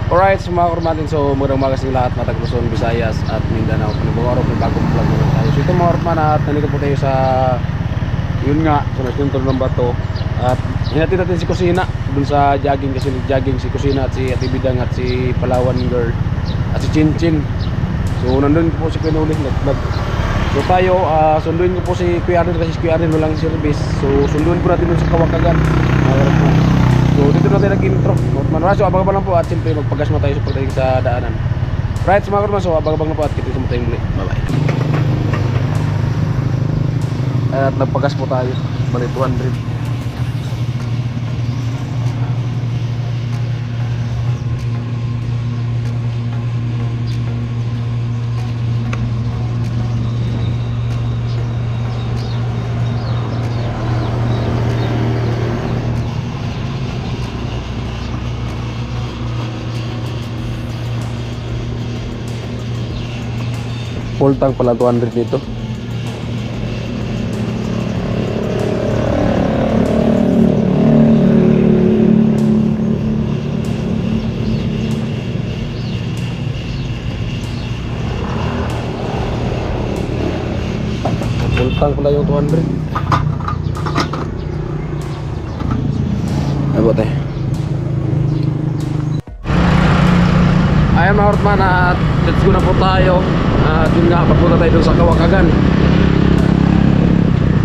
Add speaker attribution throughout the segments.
Speaker 1: Alright, so mga kurmatin, so magandang umaga sa inyo lahat, mga Luzon, Visayas at Mindanao. Panibawaraw, may bagong vlog naman tayo. So ito mga kurman at nandito po tayo sa, yun nga, sa nagtuntun ng bato. At hinatid natin si Kusina dun sa jogging, kasi nag-jogging si Kusina at si Ate Bidang at si Palawan Girl at si Chin Chin. So nandun po si Pinuli, nag-vlog. So tayo, sunduin ko po si Kuya Arden kasi si Kuya Arden walang service. So sunduin po natin dun sa Kawakagan, mga kurman. So dito na tayo nag-intro. Manraso, abang-abang lang po at siyempre magpagas mo tayo sa pagdating sa daanan. Right, mga kurman, so abang-abang lang po at kita mo tayong muli. Bye-bye. At nagpagas po tayo. Bali 200. Full tank pala 200 dito. Full tank pala yung 200. Ay bote. Ayan mga Hortman, at let's go na po tayo. At yun nga, papunta tayo dun sa Kawakagan.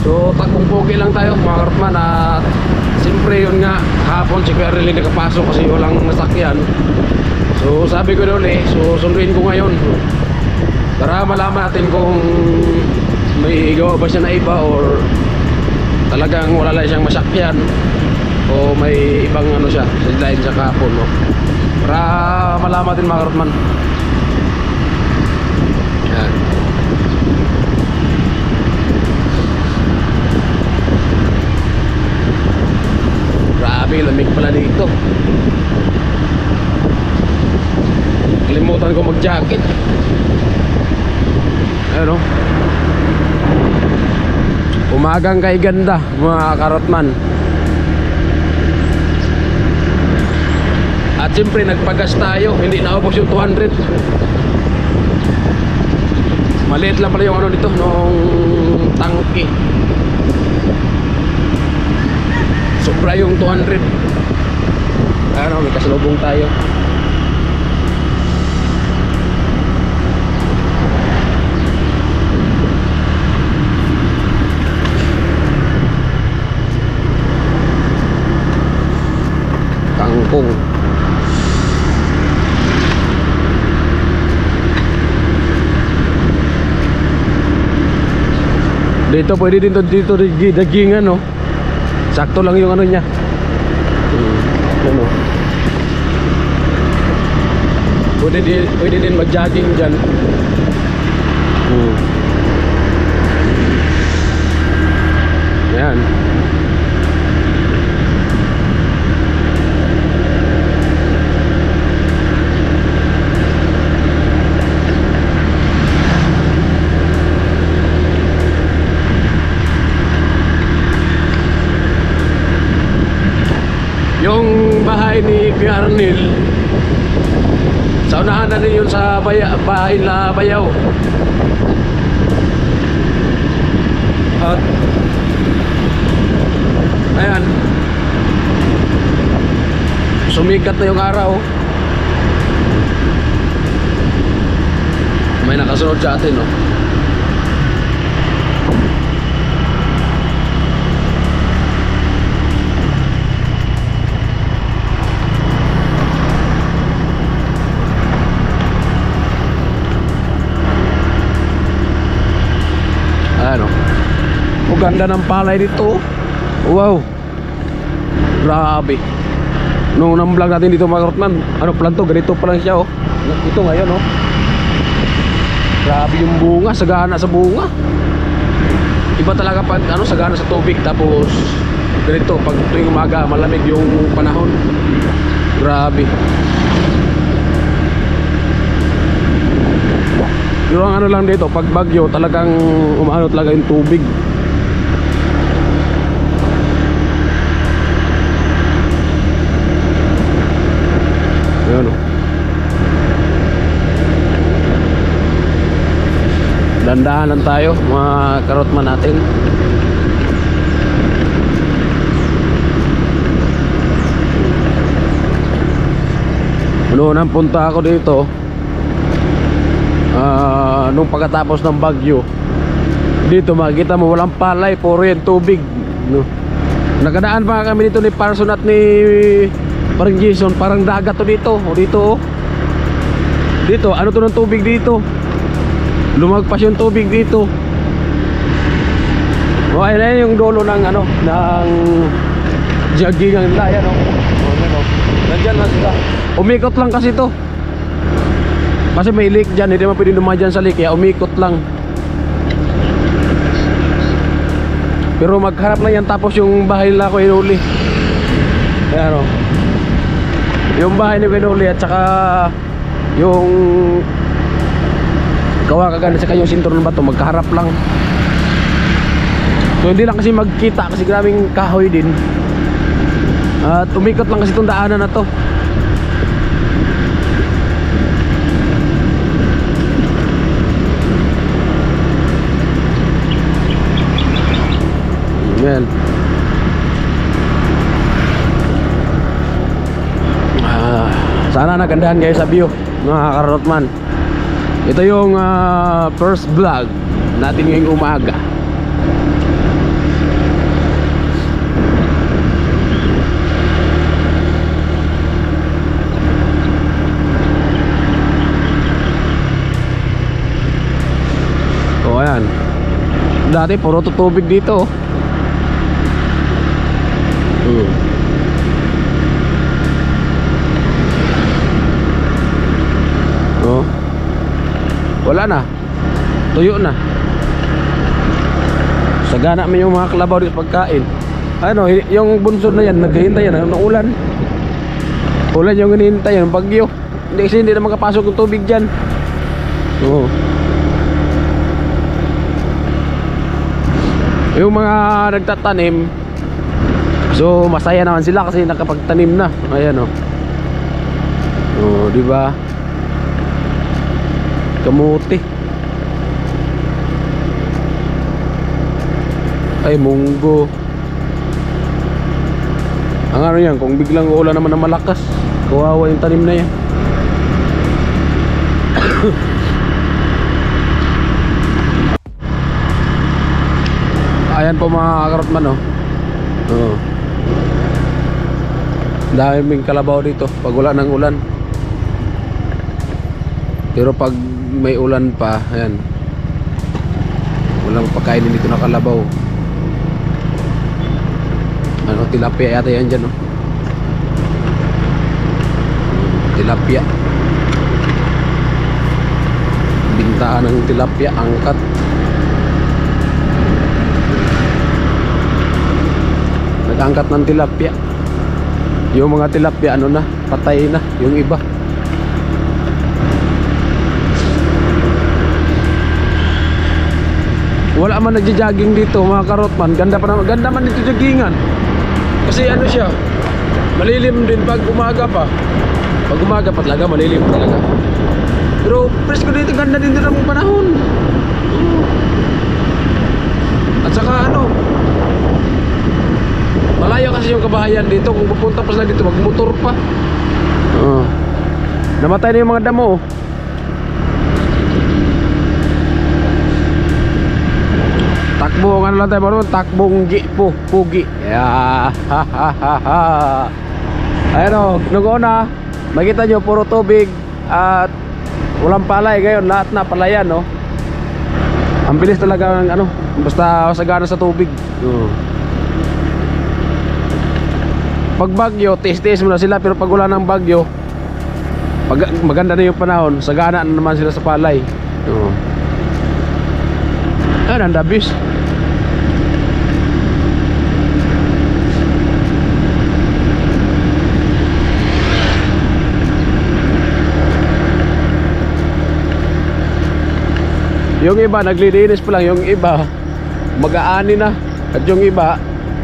Speaker 1: So takbong pogi lang tayo mga Hortman. At siyempre yun nga, hapon si Kuya Arlene nakapasok kasi walang nasakyan. So sabi ko na ulit, so sunduin ko ngayon para malaman natin kung may gawa ba siya na iba or talagang wala lang siyang masakyan o may ibang ano siya dahil sa kahapon, no? Para malaman natin mga Hortman. Yan. Grabe, lamig pala dito. Kalimutan ko mag-jacket. Ayun, no? Umagang kay ganda mga Karotman. At siyempre nagpagas tayo, hindi naubos yung 200. Maliit lang pala yung ano dito, nung tangke. Sobra yung 200. Ano, may kasalubong tayo. Kangkong. Dito pwede din dito dagingan, no? Sakto lang yung ano niya. Ano? Pwede din mag-jogging diyan. Yan. Yung bahay ni Kuya Arnel, sa unahan na rin yun sa bahay na Bayaw. At ayan, sumikat na yung araw. May nakasunod sa atin, no? Ano? Ang ganda ng palay dito. Wow. Grabe. Nung nang-vlog natin dito mga Hortman, ano plan to? Ganito pa lang siya, oh. Ito ngayon, oh. Grabe yung bunga, sagana sa bunga. Iba talaga pag ano, sagana sa tubig tapos ganito pag tuwing umaga malamig yung panahon. Grabe. Yung ano lang dito, pag bagyo talagang umaano talaga yung tubig. Ayan, oh. Dandahan lang tayo mga karotman natin. Noon ang punta ako dito, nung pagkatapos ng bagyo, dito makikita mo walang palay, puro yan tubig, no? Nakadaan pa kami dito ni Parson at ni parang Jason, parang dagat to dito. O dito, oh. Dito, ano to ng tubig dito? Lumagpas yung tubig dito. O ayun na yung dulo ng ano, ng jogging nila, yan, oh. O yan, oh. Nandyan na sila. Umikot lang kasi to. Kasi may lake dyan, hindi naman pwede dumaan dyan sa lake, kaya umikot lang. Pero magharap lang yan, tapos yung bahay nila ko inuli. Ayan, o. Yung bahay ni Pinuli at saka yung Kawakagan at saka yung sinturon ng bato, magkaharap lang. So hindi lang kasi magkita kasi graming kahoy din. At umikot lang kasi itong daanan na to. Yan. Sana nagandahan kayo sa view, mga karotman. Ito yung first vlog natin ngayong umaga. O ayan, dati puro tubig dito. Oh. Wala na. Tuyo na. Sagana man yung mga kalabaw dito pagkain. Ano, yung bunsod na yan, naghihintay yan ng ulan. Ulan yung hinihintay yan, bagyo. Hindi kasi hindi na makapasok yung tubig dyan. Oo. Yung mga nagtatanim, so masaya naman sila kasi nakapagtanim na. Ayan, oh. Oh, di ba? Kamuti. Ay, munggo. Ang ano yan, kung biglang uulan naman ng malakas, kawawa yung tanim na yan. Ayan po mga karotman, oh. Oh. Daming kalabaw dito pag wala ng ulan. Pero pag may ulan pa, ayan, walang pagkainin dito na kalabaw. Ano, tilapia yata yan dyan, no? Tilapia. Bintahan ng tilapia, angkat. Nag-angkat ng tilapia. Yung mga tilapia, ano na, patay na, yung iba. Wala man nagja-jogging dito mga karotman. Ganda pa naman, ganda man dito joggingan. Kasi ano siya, malilim din pag umaga pa. Pag umaga pa talaga, malilim talaga. Pero presko dito, ganda din ng panahon. At saka ano, malayo kasi yung kabahayan dito. Kung pupunta pa sila dito, magmotor pa. Namatay na yung mga damo. Takbo, ano lang tayo marunong, takbong pugi. Yeah. Ayan, o, nung una makita nyo puro tubig at walang palay. Ngayon lahat na palayan, no? Ang bilis talaga ng ano, basta sagana sa tubig. Pag bagyo, tiis-tiis muna sila. Pero pag wala ng bagyo, pag maganda na yung panahon, sagana na naman sila sa palay. Ayan, ang dabis. Yung iba naglilinis pa lang, yung iba mag-aani na, at yung iba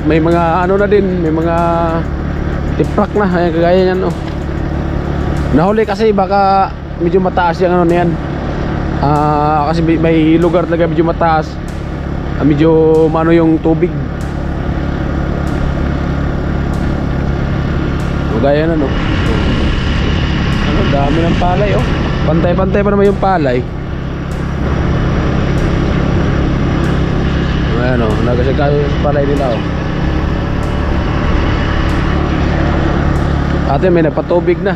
Speaker 1: may mga ano na din, may mga tiprak na. Ayan, kagaya yan, oh. Nahuli kasi baka medyo mataas yung ano niyan, Kasi may lugar talaga medyo mataas. Medyo mano yung tubig. Gaya na no. Ano, dami ng palay oh. Pantay-pantay pa naman yung palay. Ayan oh, nagasagkaso yung palay nila oh. Ate may nagpatubig na.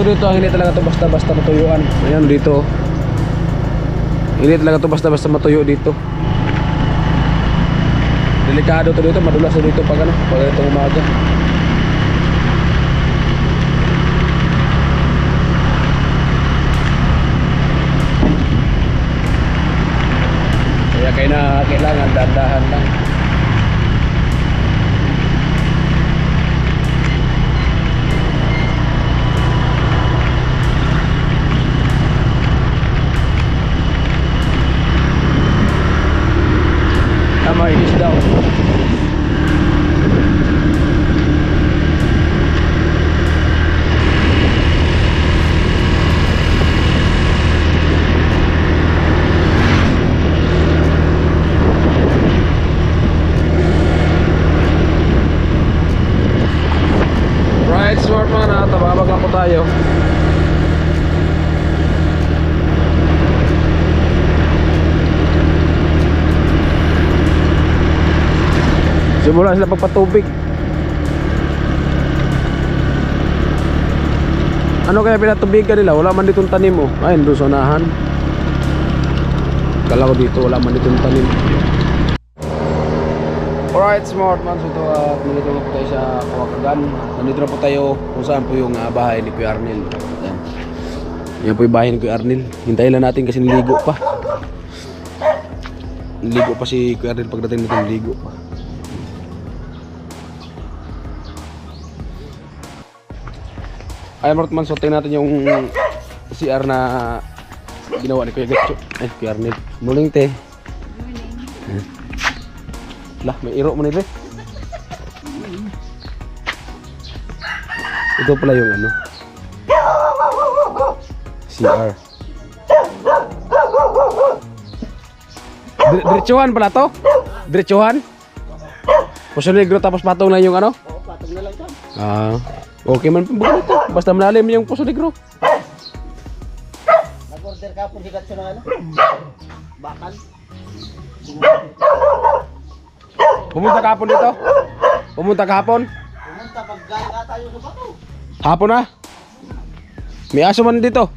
Speaker 1: Dito hindi talaga to basta-basta matuyuan. Ayan dito. Hindi talaga to basta-basta matuyo dito. Delikado to dito, madulas to dito pag ano, pag itong umaga. Kaya kailangan dahan-dahan lang. Tama, inis daw. Right, smart man ha. Tababag lang po tayo. Simula sila pagpatubig. Ano kaya pinatubigan nila? Wala man ditong tanim oh. Ayun doon sa unahan. Kala ko dito wala man ditong tanim. Alright smart man. So ito nandito na po tayo sa Kawakagan. Nandito na po tayo kung saan po yung bahay ni Kuya Arnel. Ayan. Yan po yung bahay ni Kuya Arnel. Hintayin lang natin kasi niligo pa. Niligo pa si Kuya Arnel pagdating natin niligo pa. Ay Martman, so tingnan natin yung CR na ginawa ni Kuya Gatcho. Ay, Kuya Arnel. Morning, te. Morning. Lah, may iro mo nila. Ito pala yung ano. CR. Diretsuhan pala to? Diretsuhan? Puso negro tapos patong na yung ano?
Speaker 2: Oo, patong na lang to.
Speaker 1: Okay man po ito. Basta malalim yung Puso Negro.
Speaker 2: Nag-order ka po higat sa ano? Bakal.
Speaker 1: Pumunta kahapon dito? Pumunta kahapon?
Speaker 2: Pumunta pag galing ka tayo sa bato.
Speaker 1: Hapon na? May aso man dito.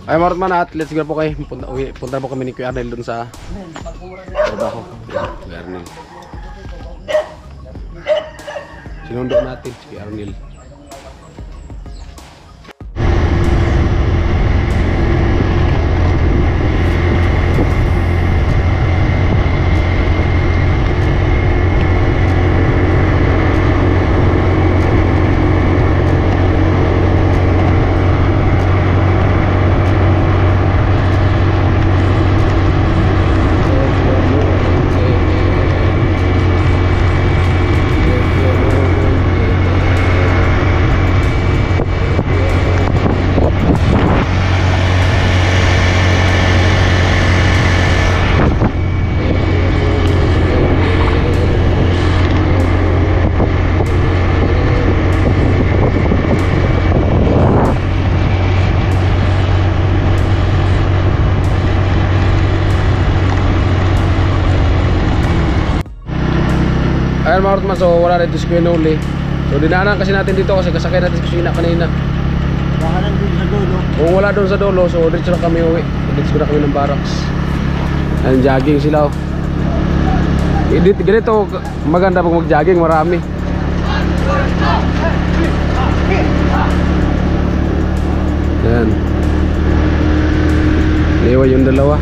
Speaker 1: Ay Martman at let's go po kayo. Punta po kami ni Kuya Arnel dun sa trabaho. Kuya Arnel. Sinundo natin si Kuya Arnel. Ayan mga Rotman, so wala rin si Kuya Noli. So dinaanan kasi natin dito kasi kasakay natin si Kusina kanina.
Speaker 2: Baka lang dun sa dulo.
Speaker 1: Kung wala doon sa dulo, so diretso na kami uwi. Diretso na kami ng barracks. Ayan, jogging sila oh. Ganito maganda pag mag-jogging, marami. Ayan. Iwan yung dalawa.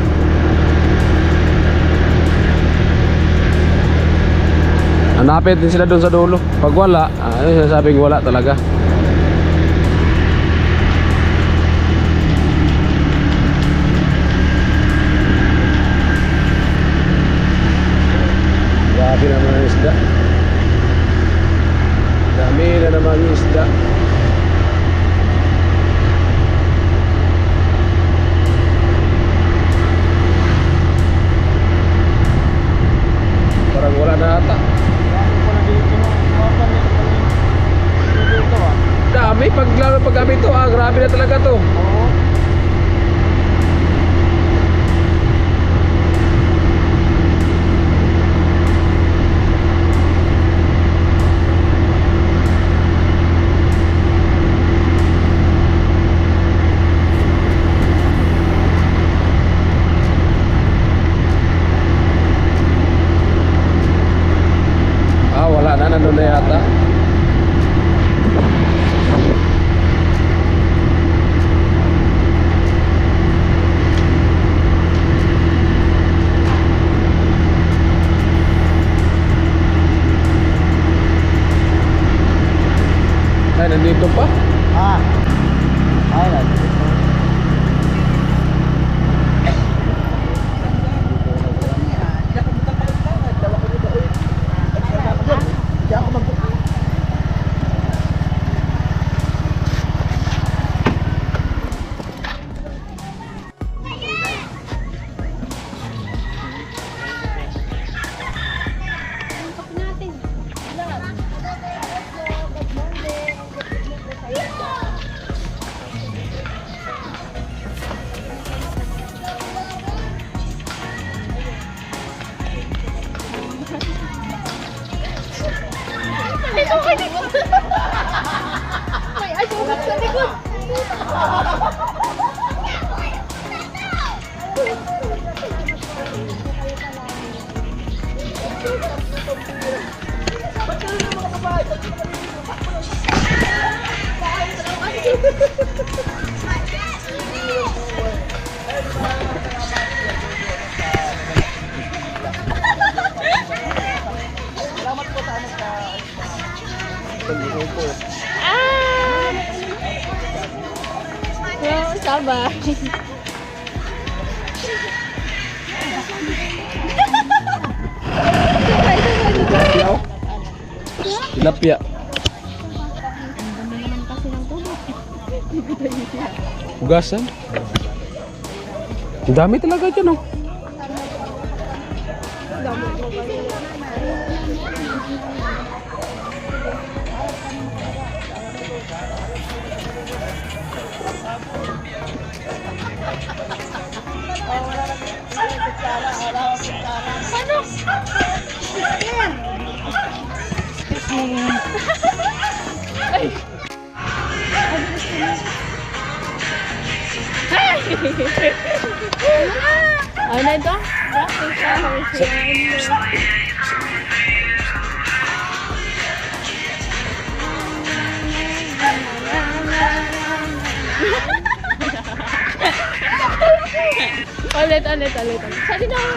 Speaker 1: Hanapin din sila doon sa dulo. Pag wala, sinasabing wala talaga. Grabe naman ang isda. Dami na naman yung isda. Parang wala na ata. Dami pag gabi to, grabe na talaga to. Wala na, nandun na yata. Ay, nandito pa.
Speaker 2: Ay,
Speaker 3: May asubok sa likod. Wow, sabay.
Speaker 1: Tilapia. Hugasan. Ang dami talaga dyan, oh.
Speaker 3: Ay. Ano ito? Ulit. Sali na ako.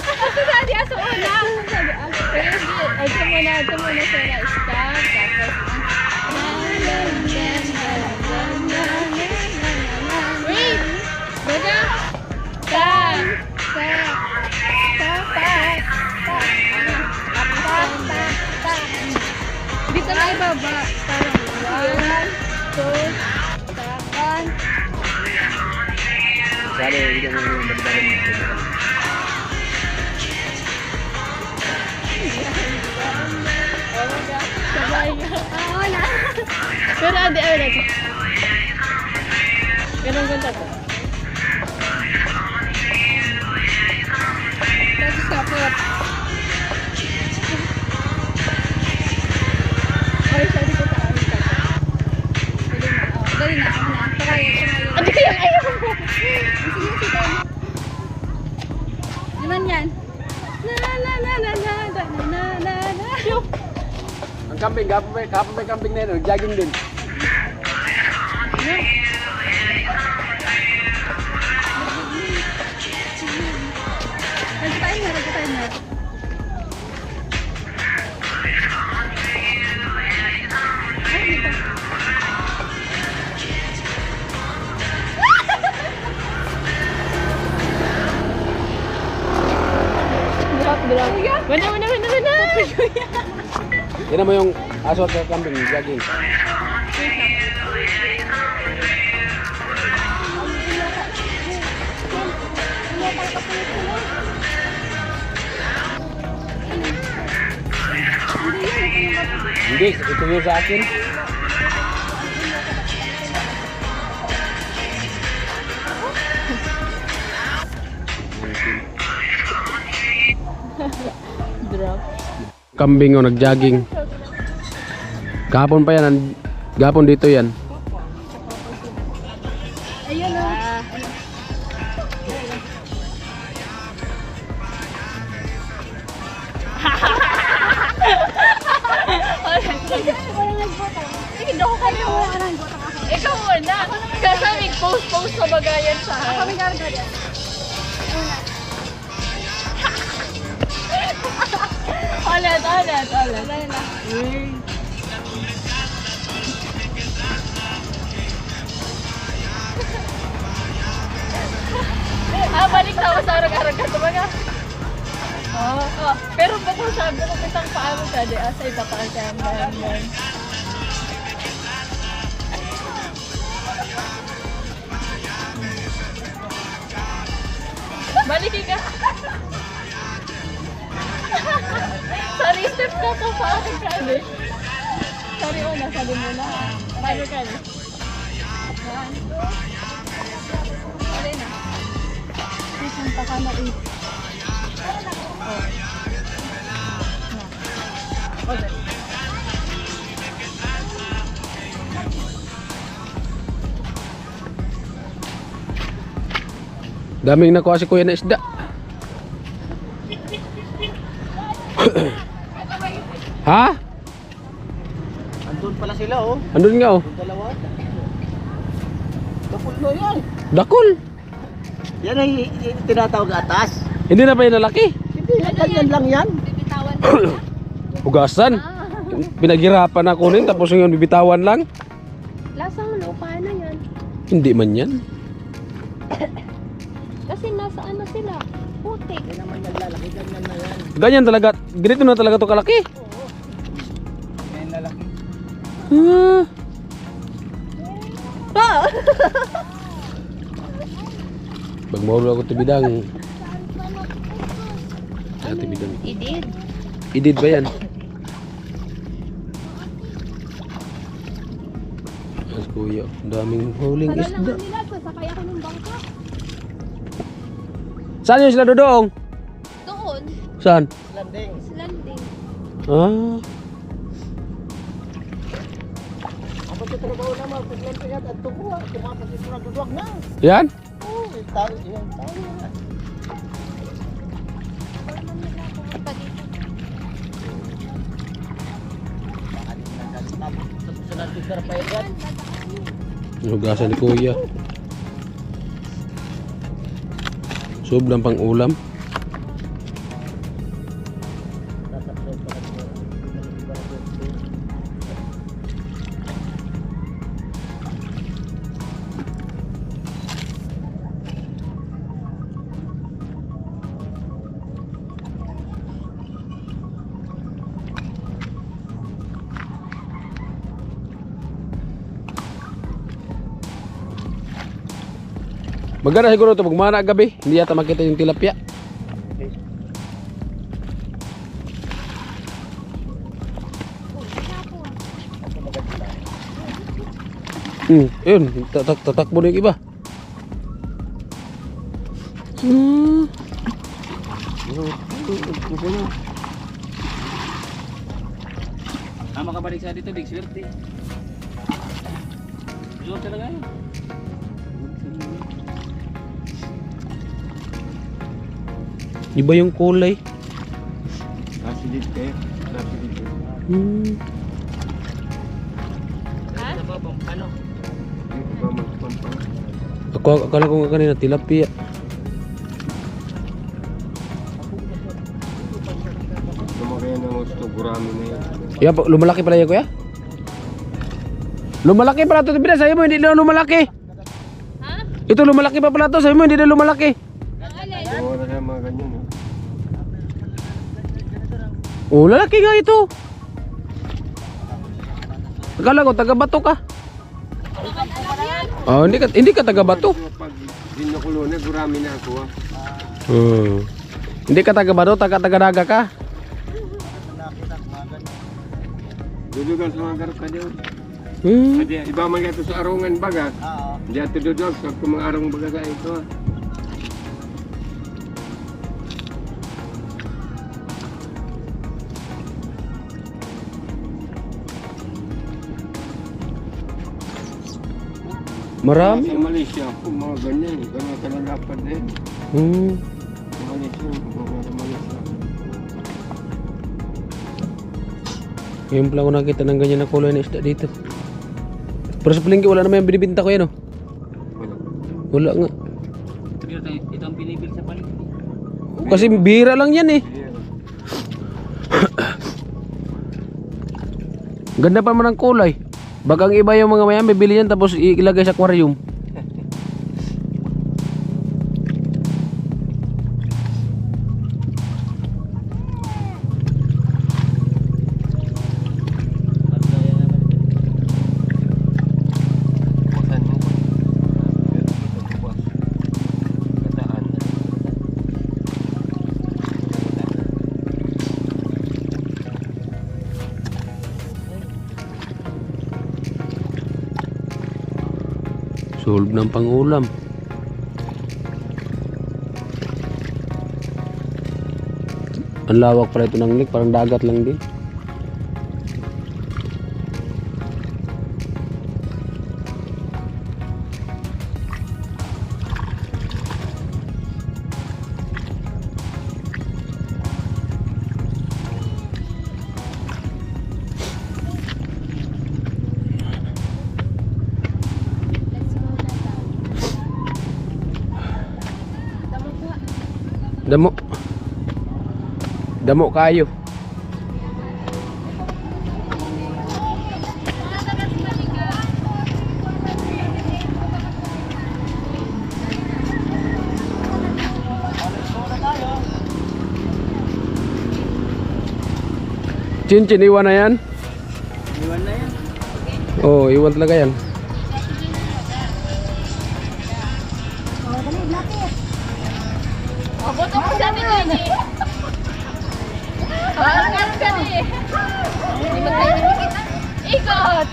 Speaker 3: Ako sabi aso una. Ito muna sa stop. Tapos wait! Baga! Dito na ibaba. Parang 1, 2, takan.
Speaker 1: Sabi, hindi mo yung bagdagan mo.
Speaker 3: Sabay nga. Wala. Pero adi, wala. Ganun ganda to. Tapos kapot. Ay, sorry ko tayo. Dali na. Adi kaya ayaw mo. Sige, sige. Naman yan. La.
Speaker 1: Ang kambing, kapon may kambing na yun, jogging din.
Speaker 3: Nag-timer. Drop. Mana.
Speaker 1: Yan naman yung aso at kambing, jogging. Hindi, ito yung sa akin.
Speaker 3: Drop.
Speaker 1: Kambing o nag-jogging. Kahapon pa yan, gapon dito yan.
Speaker 3: Ayun o. Ikaw muna. Kasi may post sa bagayan sa akin. Kami gagawin. Ulit. Balik tayo sa arag-arag ka tumaga. Pero ba't mo sabi ko kitang paano ka di asa ipapaan ka yan. Balikin ka. Sorry, step ka to sa akin ka di. Sorry, sabi mo na. Paano ka di? Yan. Sorry na. Punta ka na eh. Okay.
Speaker 1: Daming nakuha si kuya na isda. Ha?
Speaker 2: Andun pala sila oh.
Speaker 1: Andun nga oh.
Speaker 2: Yung dalawa. Kapul mo yan.
Speaker 1: Dakol.
Speaker 2: Yan ay tinatawag atas.
Speaker 1: Hindi na ba yung lalaki?
Speaker 2: Hindi, ganyan lang yan.
Speaker 3: Bibitawan
Speaker 1: Hugasan. Pinaghirapan ako rin tapos yung bibitawan lang.
Speaker 3: Lasang lupa na yan.
Speaker 1: Hindi man yan.
Speaker 3: Kasi nasa ano sila? Putik.
Speaker 2: Yan naman naglalaki, ganyan na yan.
Speaker 1: Ganyan talaga. Ganito na talaga to kalaki.
Speaker 2: Ganyan lalaki.
Speaker 1: Pag mahulog ako tibidang. Tibidang.
Speaker 3: Idid.
Speaker 1: Idid ba yan? Mas kuya, ang daming huling isda.
Speaker 3: Nila, sasakay ako ng bangka.
Speaker 1: Saan yung sila dodoong?
Speaker 3: Doon.
Speaker 1: Saan?
Speaker 2: Landing.
Speaker 3: Landing.
Speaker 1: Ah,
Speaker 2: Ang pagkatrabaho naman, paglanting at tubuha, tumapasit na duduwag na.
Speaker 1: yan?
Speaker 2: Oo, tayo yan, tayo yan. Sunod picture pa yan.
Speaker 1: Hugasan ni kuya. Sobrang pang ulam. Maganda siguro ito pag mana gabi. Hindi yata makita yung tilapia. Yun, tatakbo na yung iba.
Speaker 2: Makabalik sa dito, big swerte. Swerte talaga yun.
Speaker 1: Iba yung kulay.
Speaker 2: Kasi dito kayo.
Speaker 1: Akala ko nga kanina tilapia.
Speaker 2: Lumaki na gusto, gurami na yun.
Speaker 1: Yan, lumalaki pala yan kuya? Lumalaki pala ito. Bida, sa'yo mo hindi na lumalaki.
Speaker 3: Ha?
Speaker 1: Ito lumalaki pa pala ito. Sa'yo mo hindi na lumalaki.
Speaker 3: Ang alin?
Speaker 2: Oo, na kaya mga ganyan.
Speaker 1: Oh, lalaki nga ito. Akala ko taga Bato ka. Oh, hindi ka taga Bato.
Speaker 2: Pag dinukulo na, gurami na ako ah.
Speaker 1: Hindi ka taga Bato, taga Daga ka.
Speaker 2: Dudugan sa mga garap ka dyan.
Speaker 1: Hmm.
Speaker 2: Adi, iba man ito sa arungan baga. Hindi ito dudog sa mga arong baga sa ito ah.
Speaker 1: Marami.
Speaker 2: Sa Malaysia po, mga ganyan. Ganyan ka nalapad na yun. Sa Malaysia, mga Malaysia.
Speaker 1: Ngayon pala ako nakita ng ganyan na kulay na isda dito. Pero sa palengke wala naman yung binibinta ko yan oh.
Speaker 2: Wala.
Speaker 1: Wala nga.
Speaker 4: Ito ang binibil sa paligid.
Speaker 1: Kasi bira lang yan eh. Ganda pa naman ang kulay. Bagang iba yung mga mayan, bibili yan tapos ilagay sa aquarium.
Speaker 2: Bukasan mo po. Pero dito bukas. Kataan.
Speaker 1: Solve ng pangulam. Ang lawak pala ito ng lake, parang dagat lang din. Damo. Damo kayo. Cincin, iwan na yan?
Speaker 4: Iwan na yan.
Speaker 1: Oo, iwan talaga yan.
Speaker 3: Abot ako sa atin, Gigi. Parang ano ka ni? Di ba tayo nakikita? Ikot!